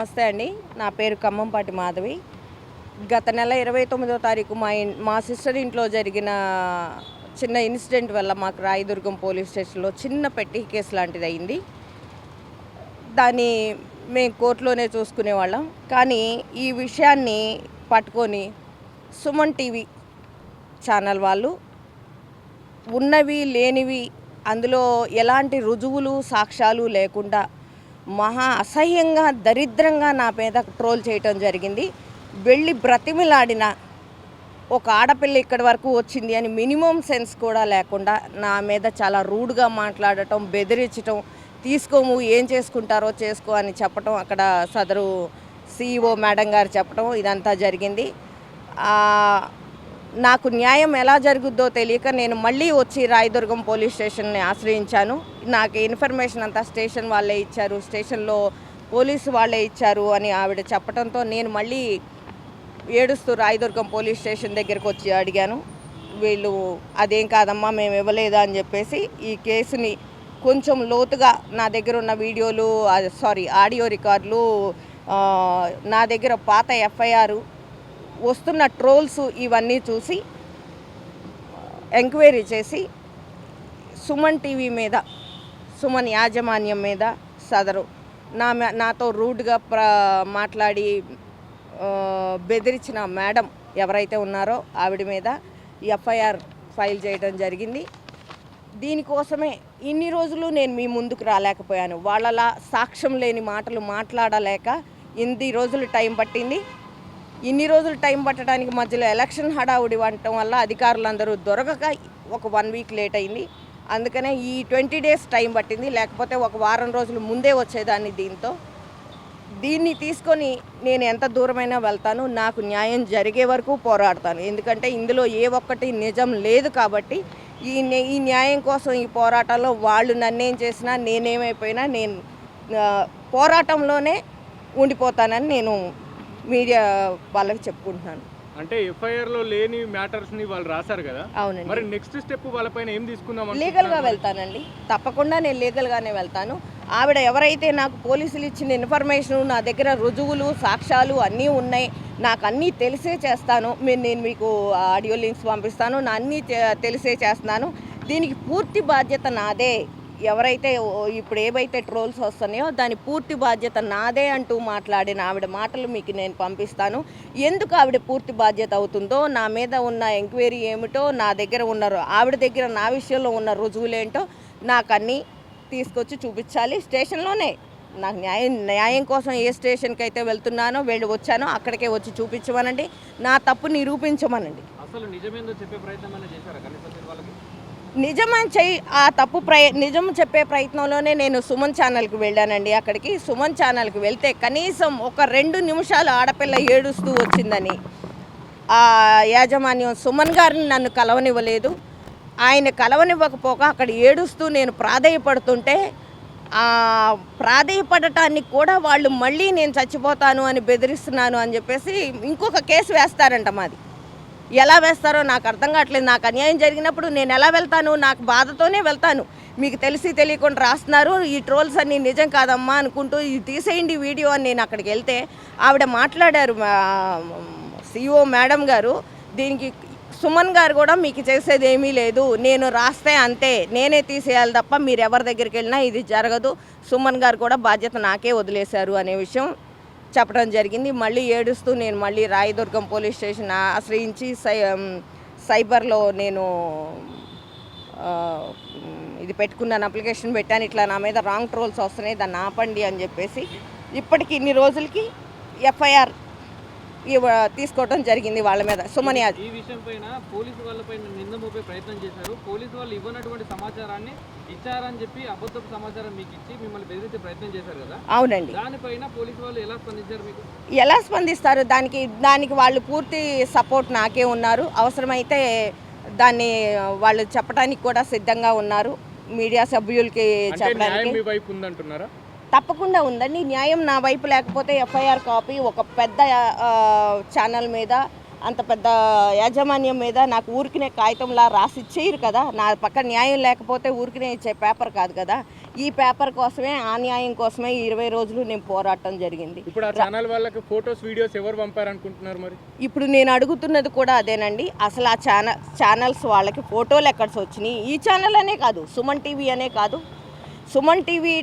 నమస్తే అండి. నా పేరు ఖమ్మంపాటి మాధవి. గత నెల 29వ తారీఖు మా సిస్టర్ ఇంట్లో జరిగిన చిన్న ఇన్సిడెంట్ వల్ల మాకు రాయదుర్గం పోలీస్ స్టేషన్లో చిన్న పెట్టి కేసు లాంటిది అయింది. దాన్ని మేము కోర్టులోనే చూసుకునేవాళ్ళం. కానీ ఈ విషయాన్ని పట్టుకొని సుమన్ టీవీ ఛానల్ వాళ్ళు ఉన్నవి లేనివి అందులో ఎలాంటి రుజువులు సాక్ష్యాలు లేకుండా మహా అసహ్యంగా దరిద్రంగా నా మీద ట్రోల్ చేయటం జరిగింది. వెళ్ళి బ్రతిమిలాడిన ఒక ఆడపిల్ల ఇక్కడి వరకు వచ్చింది అని మినిమం సెన్స్ కూడా లేకుండా నా మీద చాలా రూడ్గా మాట్లాడటం, బెదిరించటం, తీసుకోము ఏం చేసుకుంటారో చేసుకో అని చెప్పటం, అక్కడ సదరు CEO మేడం గారు చెప్పటం ఇదంతా జరిగింది. నాకు న్యాయం ఎలా జరుగుద్దో తెలియక నేను మళ్ళీ వచ్చి రాయదుర్గం పోలీస్ స్టేషన్ని ఆశ్రయించాను. నాకు ఇన్ఫర్మేషన్ అంతా స్టేషన్ వాళ్ళే ఇచ్చారు, స్టేషన్లో పోలీసు వాళ్ళే ఇచ్చారు అని ఆవిడ చెప్పడంతో నేను మళ్ళీ ఏడుస్తూ రాయదుర్గం పోలీస్ స్టేషన్ దగ్గరికి వచ్చి అడిగాను. వీళ్ళు అదేం కాదమ్మా మేము ఇవ్వలేదా అని చెప్పేసి ఈ కేసుని కొంచెం లోతుగా నా దగ్గర ఉన్న వీడియోలు ఆడియో రికార్డులు, నా దగ్గర పాత FIR, వస్తున్న ట్రోల్స్ ఇవన్నీ చూసి ఎంక్వైరీ చేసి సుమన్ టీవీ మీద, సుమన్ యాజమాన్యం మీద సదరు నాతో రూడ్గా మాట్లాడి బెదిరించిన మేడం ఎవరైతే ఉన్నారో ఆవిడ మీద FIR ఫైల్ చేయడం జరిగింది. దీనికోసమే ఇన్ని రోజులు నేను మీ ముందుకు రాలేకపోయాను. వాళ్ళలా సాక్ష్యం లేని మాటలు మాట్లాడలేక ఇన్ని రోజులు టైం పట్టింది. ఇన్ని రోజులు టైం పట్టడానికి మధ్యలో ఎలక్షన్ హడావుడి ఉండటం వల్ల అధికారులందరూ దొరకక ఒక 1 వీక్ లేట్ అయింది. అందుకనే ఈ 20 డేస్ టైం పట్టింది. లేకపోతే ఒక వారం రోజులు ముందే వచ్చేదాన్ని. దీన్ని తీసుకొని నేను ఎంత దూరమైనా వెళ్తాను. నాకు న్యాయం జరిగే వరకు పోరాడతాను. ఎందుకంటే ఇందులో ఏ ఒక్కటి నిజం లేదు కాబట్టి ఈ న్యాయం కోసం ఈ పోరాటంలో వాళ్ళు నన్నేం చేసినా, నేనేమైపోయినా నేను పోరాటంలోనే ఉండిపోతానని నేను మీడియా వాళ్ళకి చెప్పుకుంటున్నాను. అంటే FIRలో లేని మ్యాటర్స్ని వాళ్ళు రాశారు కదా. అవునండి. మరి నెక్స్ట్ స్టెప్ వాళ్ళపైన ఏం తీసుకుందాం? లీగల్గా వెళ్తానండి. తప్పకుండా నేను లీగల్గానే వెళ్తాను. ఆవిడ ఎవరైతే నాకు పోలీసులు ఇచ్చిన ఇన్ఫర్మేషను, నా దగ్గర రుజువులు సాక్ష్యాలు అన్నీ ఉన్నాయి, నాకు అన్నీ తెలిసే చేస్తాను. నేను మీకు ఆడియో లింక్స్ పంపిస్తాను. నా అన్నీ తెలిసే చేస్తున్నాను. దీనికి పూర్తి బాధ్యత నాదే. ఎవరైతే ఇప్పుడు ఏవైతే ట్రోల్స్ వస్తున్నాయో దాని పూర్తి బాధ్యత నాదే అంటూ మాట్లాడిన ఆవిడ మాటలు మీకు నేను పంపిస్తాను. ఎందుకు ఆవిడ పూర్తి బాధ్యత అవుతుందో, నా మీద ఉన్న ఎంక్వైరీ ఏమిటో, నా దగ్గర ఉన్నారు ఆవిడ దగ్గర నా విషయంలో ఉన్న రుజువులేంటో నాకు అన్నీ తీసుకొచ్చి చూపించాలి. స్టేషన్లోనే నాకు న్యాయం కోసం ఏ స్టేషన్కి అయితే వెళ్తున్నానో వచ్చానో అక్కడికే వచ్చి చూపించమనండి, నా తప్పు నిరూపించమనండి. అసలు నిజమేందో చెప్పే ప్రయత్నం చేశారా కనీసం వాళ్ళకి? నిజం చెప్పే ప్రయత్నంలోనే నేను సుమన్ ఛానల్కి వెళ్ళానండి. అక్కడికి సుమన్ ఛానల్కి వెళ్తే కనీసం ఒక 2 నిమిషాలు ఆడపిల్ల ఏడుస్తూ వచ్చిందని ఆ యాజమాన్యం సుమన్ గారిని నన్ను కలవనివ్వలేదు. ఆయన కలవనివ్వకపోక అక్కడ ఏడుస్తూ నేను ప్రాధేయపడుతుంటే ప్రాధేయపడటానికి కూడా వాళ్ళు మళ్ళీ నేను చచ్చిపోతాను అని బెదిరిస్తున్నాను అని చెప్పేసి ఇంకొక కేసు వేస్తారంట. మాది ఎలా వేస్తారో నాకు అర్థం కావట్లేదు. నాకు అన్యాయం జరిగినప్పుడు నేను ఎలా వెళ్తాను? నాకు బాధతోనే వెళ్తాను. మీకు తెలిసి తెలియకుండా రాస్తున్నారు, ఈ ట్రోల్స్ అన్నీ నిజం కాదమ్మా అనుకుంటూ ఇది తీసేయండి వీడియో అని నేను అక్కడికి వెళ్తే ఆవిడ మాట్లాడారు. CEO మేడం గారు, దీనికి సుమన్ గారు కూడా మీకు చేసేది ఏమీ లేదు, నేను రాస్తే అంతే, నేనే తీసేయాలి తప్ప మీరు ఎవరి దగ్గరికి వెళ్ళినా ఇది జరగదు, సుమన్ గారు కూడా బాధ్యత నాకే వదిలేశారు అనే విషయం చెప్పడం జరిగింది. మళ్ళీ ఏడుస్తూ నేను మళ్ళీ రాయదుర్గం పోలీస్ స్టేషన్ ఆశ్రయించి సైబర్లో నేను ఇది పెట్టుకున్నాను, అప్లికేషన్ పెట్టాను. ఇట్లా నా మీద రాంగ్ ట్రోల్స్ వస్తున్నాయి, దాన్ని ఆపండి అని చెప్పేసి ఇప్పటికి ఇన్ని రోజులకి FIR తీసుకోవడం జరిగింది వాళ్ళ మీద. సుమన్ యాజ్ ఈ విషయం పైన పోలీసు వాళ్ళపైన నింద మోపే ప్రయత్నం చేశారు. పోలీసు వాళ్ళు ఇవ్వనటువంటి సమాచారాన్ని ఇచ్చారని చెప్పి అబద్ధపు సమాచారం మీకు ఇచ్చి మిమ్మల్ని బెదిరించే ప్రయత్నం చేశారు కదా. అవునండి. దానిపైన పోలీసు వాళ్ళు ఎలా స్పందించారు? మీకు ఎలా స్పందిస్తారు? దానికి వాళ్ళు పూర్తి సపోర్ట్ నాకే ఉన్నారు. అవసరమైతే దాన్ని వాళ్ళు చెప్పడానికి కూడా సిద్ధంగా ఉన్నారు. మీడియా సభ్యులకి చెప్పడానికి మీ వైపు ఉందంటున్నారా? తప్పకుండా ఉందండి. న్యాయం నా వైపు లేకపోతే FIR కాపీ ఒక పెద్ద ఛానల్ మీద, అంత పెద్ద యాజమాన్యం మీద నాకు ఊరికినే కాగితంలా రాసి ఇచ్చేయరు కదా. నా పక్క న్యాయం లేకపోతే ఊరికినే ఇచ్చే పేపర్ కాదు కదా. ఈ పేపర్ కోసమే, ఆ న్యాయం కోసమే 20 రోజులు నేను పోరాటం జరిగింది. ఇప్పుడు ఆ ఛానల్ వాళ్ళకి ఫొటోస్ వీడియోస్ ఎవరు పంపారనుకుంటున్నారు మరి? ఇప్పుడు నేను అడుగుతున్నది కూడా అదేనండి. అసలు ఆ ఛానల్స్ వాళ్ళకి ఫోటోలు ఎక్కడికి వచ్చినాయి? ఈ ఛానల్ అనే కాదు, సుమన్ టీవీ అనే కాదు, సుమన్ టీవీ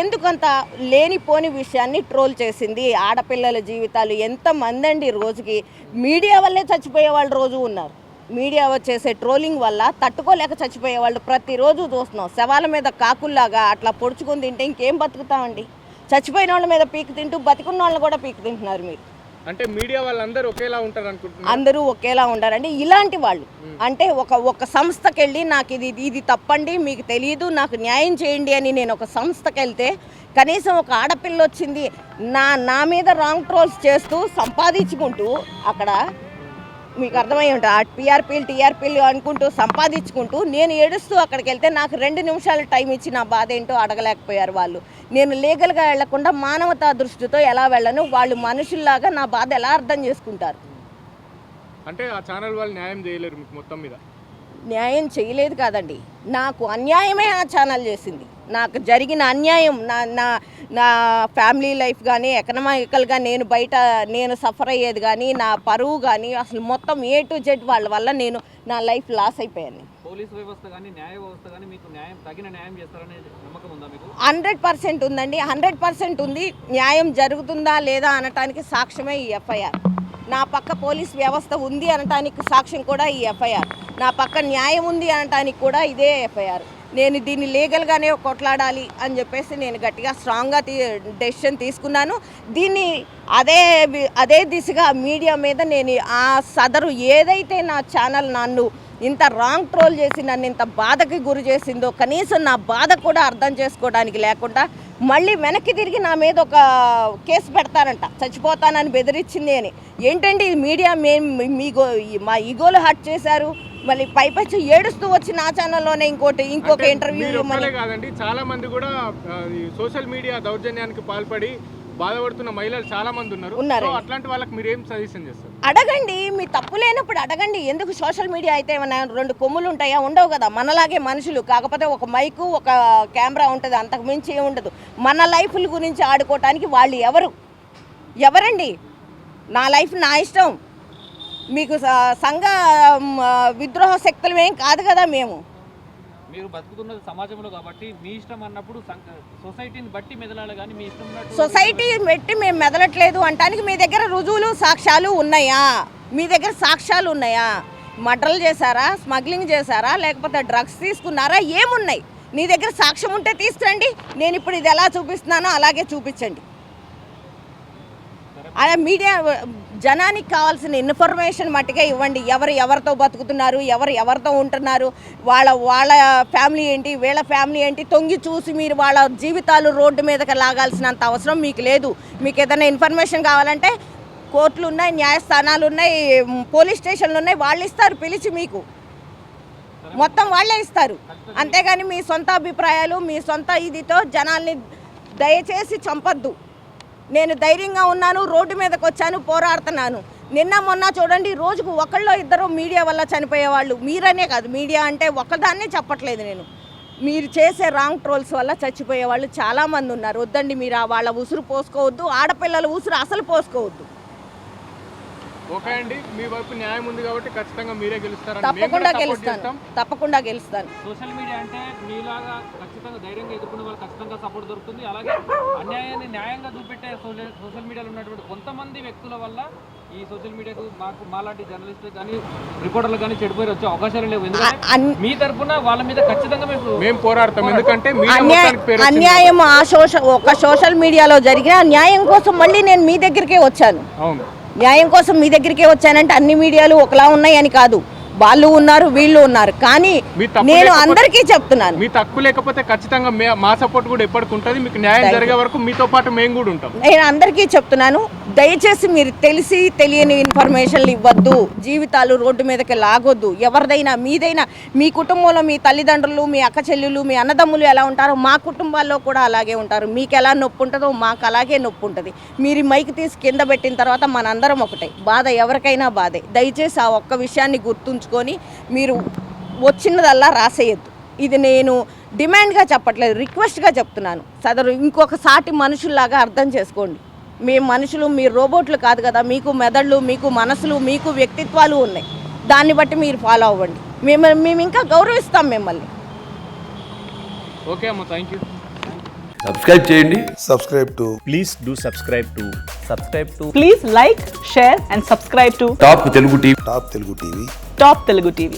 ఎందుకంత లేనిపోని విషయాన్ని ట్రోల్ చేసింది? ఆడపిల్లల జీవితాలు ఎంతమంది అండి రోజుకి మీడియా వల్లే చచ్చిపోయే వాళ్ళు రోజు ఉన్నారు. మీడియా చేసే ట్రోలింగ్ వల్ల తట్టుకోలేక చచ్చిపోయే వాళ్ళు ప్రతిరోజు చూస్తున్నాం. శవాల మీద కాకుల్లాగా అట్లా పొడుచుకొని తింటే ఇంకేం బతుకుతామండి? చచ్చిపోయిన వాళ్ళ మీద పీకు తింటూ బతికున్న వాళ్ళని కూడా పీకు తింటున్నారు మీరు. అంటే మీడియా వాళ్ళందరూ ఒకేలా ఉంటారు అనుకుంటున్నారు? అందరూ ఒకేలా ఉండారండి. ఇలాంటి వాళ్ళు అంటే ఒక సంస్థకి వెళ్ళి నాకు ఇది తప్పండి, మీకు తెలియదు, నాకు న్యాయం చేయండి అని నేను ఒక సంస్థకి వెళ్తే కనీసం ఒక ఆడపిల్ల వచ్చింది నా మీద రాంగ్ ట్రోల్స్ చేస్తూ సంపాదించుకుంటూ అక్కడ మీకు అర్థమై ఉంటుంది. ఆ టీఆర్పీలు అనుకుంటూ సంపాదించుకుంటూ నేను ఏడుస్తూ అక్కడికి వెళ్తే నాకు 2 నిమిషాలు టైం ఇచ్చి నా బాధ ఏంటో అడగలేకపోయారు వాళ్ళు. నేను లీగల్గా వెళ్లకుండా మానవతా దృష్టితో ఎలా వెళ్ళను? వాళ్ళు మనుషుల్లాగా నా బాధ ఎలా అర్థం చేసుకుంటారు? అంటే ఆ ఛానల్ వాళ్ళు న్యాయం చేయలేరు మీకు మొత్తం మీద? న్యాయం చేయలేదు కాదండి, నాకు అన్యాయమే ఆ ఛానల్ చేసింది. నాకు జరిగిన అన్యాయం, నా ఫ్యామిలీ లైఫ్ కానీ ఎకనామికల్గా నేను సఫర్ అయ్యేది కానీ నా పరువు కానీ అసలు మొత్తం A to Z వాళ్ళ వల్ల నా లైఫ్ లాస్ అయిపోయాను. పోలీస్ వ్యవస్థ కానీ న్యాయ వ్యవస్థ కానీ మీకు తగిన న్యాయం చేస్తారనే నమ్మకం ఉందా మీకు? 100% ఉందండి, 100% ఉంది. న్యాయం జరుగుతుందా లేదా అనటానికి సాక్ష్యమే ఈ ఎఫ్ఐఆర్. నా పక్క పోలీస్ వ్యవస్థ ఉంది అనటానికి సాక్ష్యం కూడా ఈ ఎఫ్ఐఆర్. నా పక్క న్యాయం ఉంది అనటానికి కూడా ఇదే ఎఫ్ఐఆర్. నేను దీన్ని లీగల్గానే కొట్లాడాలి అని చెప్పేసి నేను గట్టిగా స్ట్రాంగ్గా డెసిషన్ తీసుకున్నాను. దీన్ని అదే దిశగా మీడియా మీద నేను ఆ సదరు ఏదైతే నా ఛానల్ నన్ను ఇంత రాంగ్ ట్రోల్ చేసి నన్ను ఇంత బాధకి గురి చేసిందో, కనీసం నా బాధ కూడా అర్థం చేసుకోవడానికి లేకుండా మళ్ళీ వెనక్కి తిరిగి నా మీద ఒక కేసు పెడతారంట, చచ్చిపోతానని బెదిరించింది అని. ఏంటండి మీడియా మా ఈగోలు హర్ట్ చేశారు. మళ్ళీ పైపచ్చి ఏడుస్తూ వచ్చి నా ఛానల్లోనే ఇంకొక ఇంటర్వ్యూ కాదండి. చాలా మంది కూడా సోషల్ మీడియా దౌర్జన్యానికి పాల్పడి బాధపడుతున్న మహిళలు చాలా మంది ఉన్నారు. అట్లాంటి వాళ్ళకి మీరు ఏం సజెషన్ చేస్తారు? అడగండి, మీ తప్పు లేనప్పుడు అడగండి. ఎందుకు సోషల్ మీడియా అయితే ఏమైనా 2 కొమ్ములు ఉంటాయా? ఉండవు కదా. మనలాగే మనుషులు, కాకపోతే ఒక మైకు ఒక కెమెరా ఉంటుంది, అంతకు మించి ఏమి ఉండదు. మన లైఫ్ల గురించి ఆడుకోవటానికి వాళ్ళు ఎవరండి? నా లైఫ్ నా ఇష్టం. మీకు సంఘ విద్రోహ శక్తులు ఏం కాదు కదా. మీరు బతుకుతున్నది సమాజంలో కాబట్టి మీ ఇష్టం అన్నప్పుడు సొసైటీని బట్టి మెదలాలి కానీ మీ ఇష్టం సొసైటీ బట్టి మేము మెదలట్లేదు అంటానికి మీ దగ్గర రుజువులు సాక్ష్యాలు ఉన్నాయా? మీ దగ్గర సాక్ష్యాలు ఉన్నాయా? మర్డర్లు చేశారా, స్మగ్లింగ్ చేశారా, లేకపోతే డ్రగ్స్ తీసుకున్నారా? ఏమున్నాయి? నీ దగ్గర సాక్ష్యం ఉంటే తీసుకురండి. నేను ఇప్పుడు ఇది ఎలా చూపిస్తున్నానో అలాగే చూపించండి. అలా మీడియా జనానికి కావాల్సిన ఇన్ఫర్మేషన్ మట్టుగా ఇవ్వండి. ఎవరితో బతుకుతున్నారు, ఎవరితో ఉంటున్నారు, వాళ్ళ ఫ్యామిలీ ఏంటి, వీళ్ళ ఫ్యామిలీ ఏంటి, తొంగి చూసి మీరు వాళ్ళ జీవితాలు రోడ్డు మీదకి లాగాల్సినంత అవసరం మీకు లేదు. మీకు ఏదైనా ఇన్ఫర్మేషన్ కావాలంటే కోర్టులు ఉన్నాయి, న్యాయస్థానాలు ఉన్నాయి, పోలీస్ స్టేషన్లు ఉన్నాయి, వాళ్ళు ఇస్తారు పిలిచి. మీకు మొత్తం వాళ్ళే ఇస్తారు. అంతేగాని మీ సొంత అభిప్రాయాలు, మీ సొంత ఇదితో జనాల్ని దయచేసి చంపద్దు. నేను ధైర్యంగా ఉన్నాను, రోడ్డు మీదకి వచ్చాను, పోరాడుతున్నాను. నిన్న మొన్న చూడండి, రోజుకు ఒకళ్ళో ఇద్దరు మీడియా వల్ల చనిపోయేవాళ్ళు. మీరనే కాదు, మీడియా అంటే ఒక్కదాన్నే చెప్పట్లేదు నేను. మీరు చేసే రాంగ్ ట్రోల్స్ వల్ల చచ్చిపోయే వాళ్ళు చాలామంది ఉన్నారు. వద్దండి, మీరు వాళ్ళ ఉసురు పోసుకోవద్దు, ఆడపిల్లల ఉసురు అసలు పోసుకోవద్దు. ఓకే అండి, మీ వైపు న్యాయం ఉంది కాబట్టి ఖచ్చితంగా మీరే గెలుస్తారు. తప్పకుండా గెలుస్తాను. సోషల్ మీడియా అంటే మీలాగా ఖచ్చితంగా ధైర్యంగా ఎదుర్కొనే వాళ్ళు ఖచ్చితంగా సపోర్ట్ దొరుకుతుంది. అలాగే అన్యాయాన్ని న్యాయంగా చూపెట్టే సోషల్ మీడియాలో ఉన్నటువంటి కొంతమంది వ్యక్తుల వల్ల ఈ సోషల్ మీడియాకు మాలాంటి జర్నలిస్టులు కానీ రిపోర్టర్లు కానీ చెడిపోయి వచ్చే అవకాశాలు లేవు. ఎందుకంటే మీ తరఫున వాళ్ళ మీద ఖచ్చితంగా మేము పోరాడతాం. ఎందుకంటే అన్యాయం ఒక సోషల్ మీడియాలో జరిగిన న్యాయం కోసం మళ్ళీ నేను మీ దగ్గరికే వచ్చాను. అవును, న్యాయం కోసం మీ దగ్గరికే వచ్చానంటే అన్ని మీడియాలు ఒకలా ఉన్నాయని కాదు. వాళ్ళు ఉన్నారు, వీళ్ళు ఉన్నారు, కానీ నేను అందరికీ చెప్తున్నాను, మీ తక్కువ లేకపోతే ఖచ్చితంగా మా సపోర్ట్ కూడా ఎప్పటికి ఉంటుంది. మీకు న్యాయం జరిగే వరకు మీతో పాటు మేము కూడా ఉంటాం. నేను అందరికీ చెప్తున్నాను, దయచేసి మీరు తెలిసి తెలియని ఇన్ఫర్మేషన్లు ఇవ్వద్దు. జీవితాలు రోడ్డు మీదకి లాగొద్దు. ఎవరిదైనా, మీదైనా, మీ కుటుంబంలో మీ తల్లిదండ్రులు, మీ అక్క చెల్లెలు, మీ అన్నదమ్ములు ఎలా ఉంటారో మా కుటుంబాల్లో కూడా అలాగే ఉంటారు. మీకు ఎలా నొప్పి ఉంటుందో మాకు అలాగే నొప్పి ఉంటుంది. మీరు మైక్ తీసి కింద పెట్టిన తర్వాత మనందరం ఒకటే. బాధ ఎవరికైనా బాధే. దయచేసి ఆ ఒక్క విషయాన్ని గుర్తుంచుకొని మీరు వచ్చినదల్లా రాసేయద్దు. ఇది నేను డిమాండ్గా చెప్పట్లేదు, రిక్వెస్ట్గా చెప్తున్నాను. సదరు ఇంకొక సాటి మనుషుల్లాగా అర్థం చేసుకోండి. మేము మనుషులు, మీరు రోబోట్లు కాదు కదా, మీకు మెదళ్ళు, మీకు మనసులు, మీకు వ్యక్తిత్వాలు ఉన్నాయి. దాన్ని బట్టి మీరు ఫాలో అవ్వండి. మేము ఇంకా గౌరవిస్తాం మిమ్మల్ని. ఓకే అమ్మ, థ్యాంక్ యూ. సబ్స్క్రైబ్ చేయండి. Please do subscribe to Please like, share and subscribe to top Telugu TV. Top Telugu TV. Top Telugu TV.